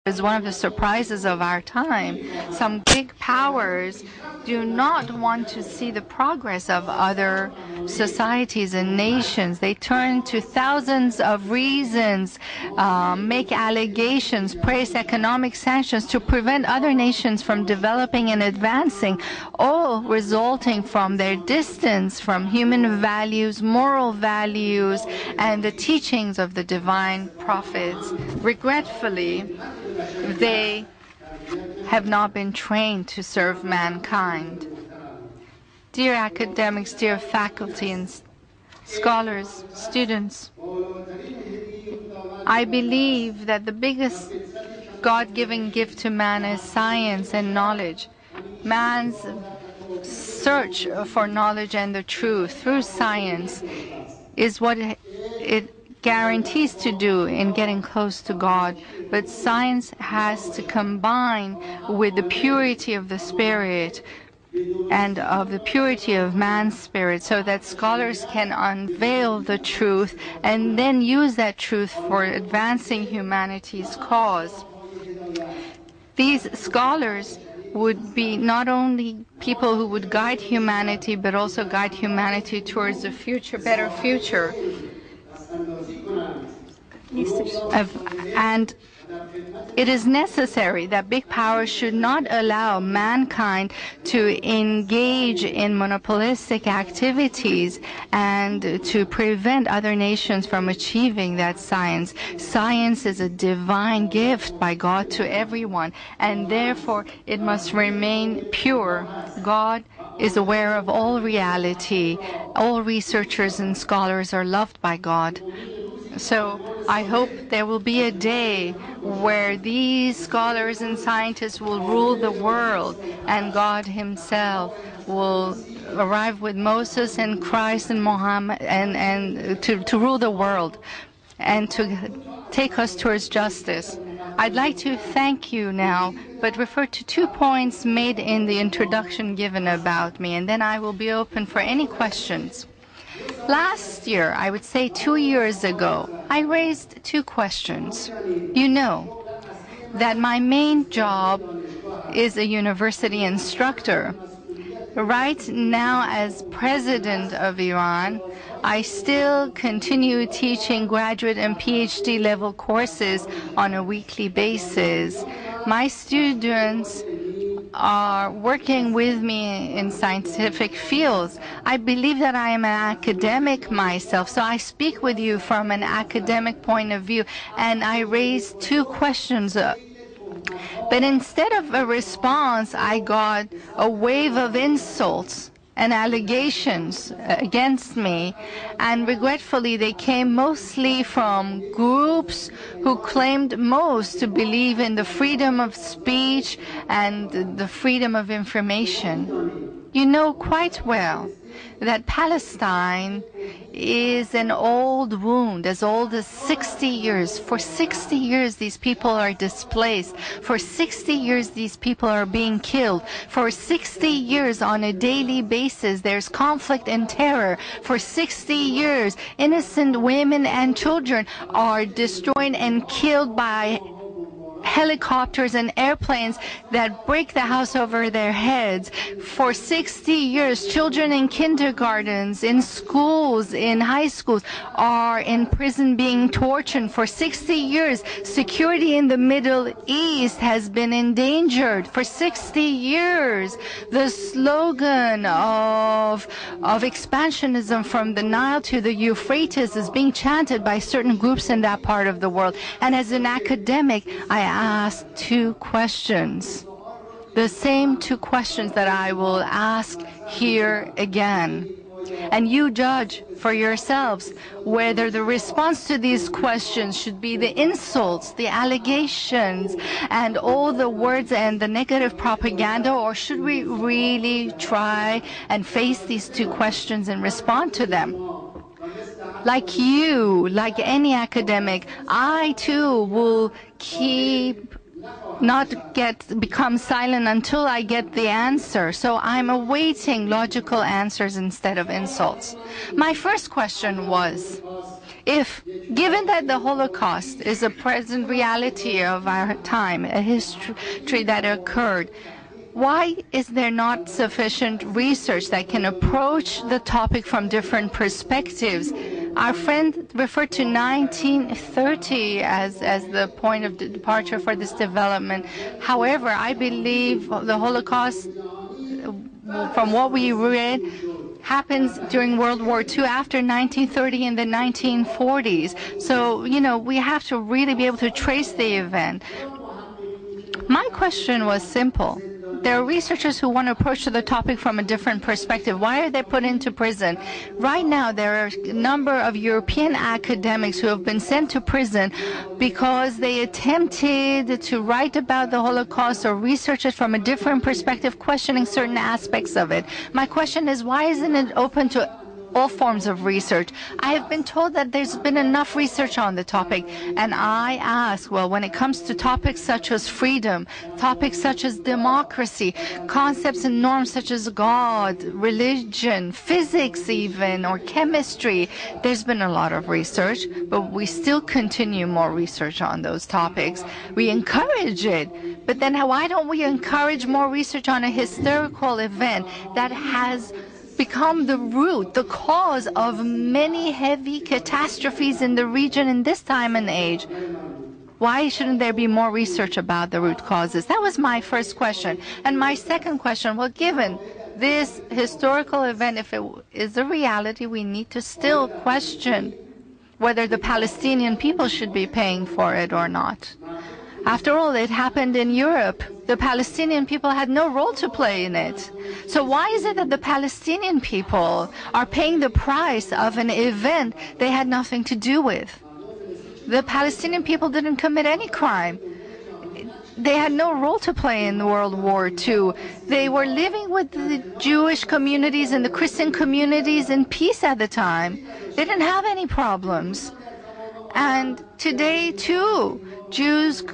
is one of the surprises of our time. Some big powers do not want to see the progress of other societies and nations. They turn to thousands of reasons, make allegations, place economic sanctions to prevent other nations from developing and advancing, all resulting from their distance from human values, moral values, and the teachings of the divine prophets. Regretfully, they have not been trained to serve mankind. Dear academics, dear faculty and scholars, students, I believe that the biggest God-given gift to man is science and knowledge. Man's search for knowledge and the truth through science is what it guarantees to do in getting close to God. But science has to combine with the purity of the spirit and of the purity of man's spirit, so that scholars can unveil the truth and then use that truth for advancing humanity's cause. These scholars would be not only people who would guide humanity, but also guide humanity towards a future, better future. And it is necessary that big powers should not allow mankind to engage in monopolistic activities and to prevent other nations from achieving that science. Science is a divine gift by God to everyone, and therefore it must remain pure. God is aware of all reality. All researchers and scholars are loved by God. So I hope there will be a day where these scholars and scientists will rule the world, and God himself will arrive with Moses and Christ and Muhammad and to rule the world and to take us towards justice. I'd like to thank you now, but refer to 2 points made in the introduction given about me, and then I will be open for any questions. Last year, I would say 2 years ago, I raised 2 questions. You know that my main job is a university instructor. Right now, as president of Iran, I still continue teaching graduate and PhD level courses on a weekly basis. My students are working with me in scientific fields. I believe that I am an academic myself, so I speak with you from an academic point of view, and I raise 2 questions. But instead of a response, I got a wave of insults and allegations against me, and regretfully they came mostly from groups who claimed most to believe in the freedom of speech and the freedom of information. You know quite well that Palestine is an old wound, as old as 60 years. For 60 years, these people are displaced. For 60 years, these people are being killed. For 60 years, on a daily basis, there's conflict and terror. For 60 years, innocent women and children are destroyed and killed by helicopters and airplanes that break the house over their heads. For 60 years, children in kindergartens, in schools, in high schools are in prison being tortured. For 60 years, security in the Middle East has been endangered. For 60 years, the slogan of expansionism from the Nile to the Euphrates is being chanted by certain groups in that part of the world. And as an academic, I asked 2 questions, the same 2 questions that I will ask here again. And you judge for yourselves whether the response to these questions should be the insults, the allegations, and all the words and the negative propaganda, or should we really try and face these 2 questions and respond to them? Like you, like any academic, I too will become silent until I get the answer. So I'm awaiting logical answers instead of insults. My first question was, Given that the Holocaust is a present reality of our time, a history that occurred, why is there not sufficient research that can approach the topic from different perspectives? Our friend referred to 1930 as the point of departure for this development. However, I believe the Holocaust, from what we read, happens during World War II after 1930 in the 1940s. So, we have to really be able to trace the event. My question was simple. There are researchers who want to approach the topic from a different perspective. Why are they put into prison? Right now, there are a number of European academics who have been sent to prison because they attempted to write about the Holocaust or research it from a different perspective, questioning certain aspects of it. My question is, why isn't it open to all forms of research? I have been told that there's been enough research on the topic, and I ask, well, when it comes to topics such as freedom, topics such as democracy, concepts and norms such as God, religion, physics even, or chemistry, there's been a lot of research, but we still continue more research on those topics. We encourage it, but then why don't we encourage more research on a historical event that has become the root, the cause of many heavy catastrophes in the region in this time and age? Why shouldn't there be more research about the root causes? That was my first question. And my second question, well, given this historical event, if it is a reality, we need to still question whether the Palestinian people should be paying for it or not. After all, it happened in Europe. The Palestinian people had no role to play in it. So why is it that the Palestinian people are paying the price of an event they had nothing to do with? The Palestinian people didn't commit any crime. They had no role to play in World War II. They were living with the Jewish communities and the Christian communities in peace at the time. They didn't have any problems. And today, too, Jews,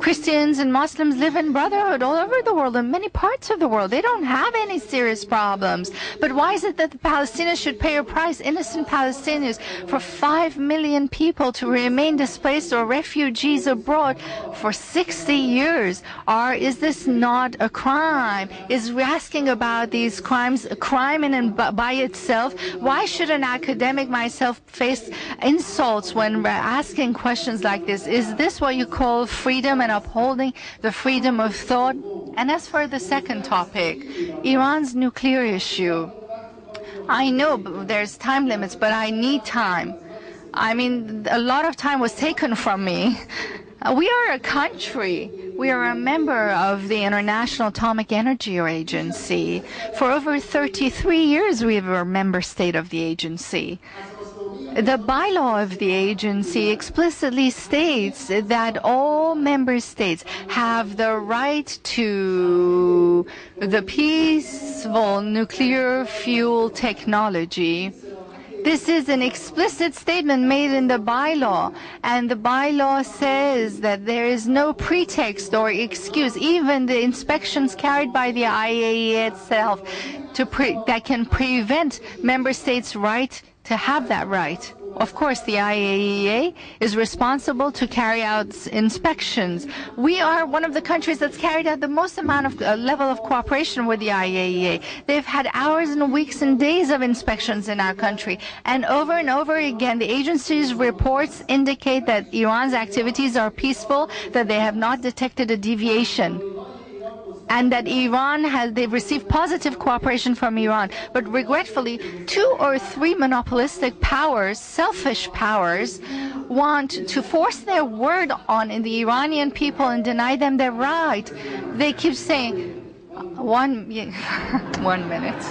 Christians and Muslims live in brotherhood all over the world, in many parts of the world. They don't have any serious problems. But why is it that the Palestinians should pay a price, innocent Palestinians, for 5 million people to remain displaced or refugees abroad for 60 years? Is this not a crime? Is asking about these crimes a crime in and by itself? Why should an academic myself face insults when we're asking questions like this? Is this what you call freedom and upholding the freedom of thought? And as for the second topic, Iran's nuclear issue, I know there's time limits, but I need time. I mean, a lot of time was taken from me. We are a country. We are a member of the International Atomic Energy Agency. For over 33 years, we were a member state of the agency. The bylaw of the agency explicitly states that all member states have the right to the peaceful nuclear fuel technology. This is an explicit statement made in the bylaw, and the bylaw says that there is no pretext or excuse, even the inspections carried by the IAEA itself, that can prevent member states' right to have that right. Of course, the IAEA is responsible to carry out inspections. We are one of the countries that's carried out the most amount of level of cooperation with the IAEA. They've had hours and weeks and days of inspections in our country. And over again, the agency's reports indicate that Iran's activities are peaceful, that they have not detected a deviation, and that they've received positive cooperation from Iran. But regretfully, 2 or 3 monopolistic powers, selfish powers, want to force their word on the Iranian people and deny them their right. They keep saying, one minute.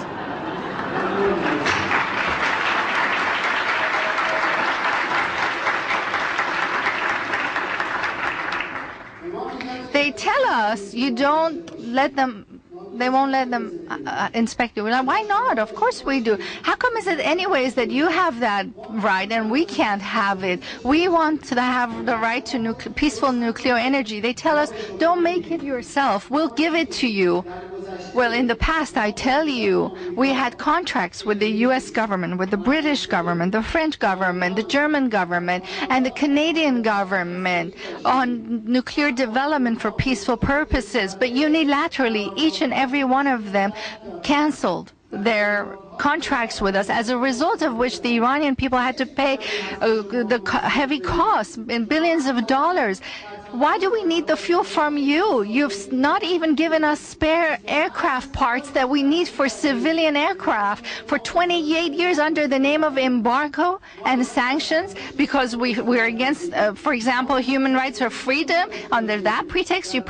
They tell us you don't let them, they won't let them inspect you. We're like, why not? Of course we do. How come is it anyways that you have that right and we can't have it? We want to have the right to peaceful nuclear energy. They tell us, don't make it yourself. We'll give it to you. Well, in the past, I tell you, we had contracts with the U.S. government, with the British government, the French government, the German government, and the Canadian government on nuclear development for peaceful purposes. But unilaterally, each and every one of them canceled their contracts with us, as a result of which the Iranian people had to pay the heavy costs in billions of dollars. Why do we need the fuel from you? You've not even given us spare aircraft parts that we need for civilian aircraft for 28 years under the name of embargo and sanctions, because we're against, for example, human rights or freedom. Under that pretext, you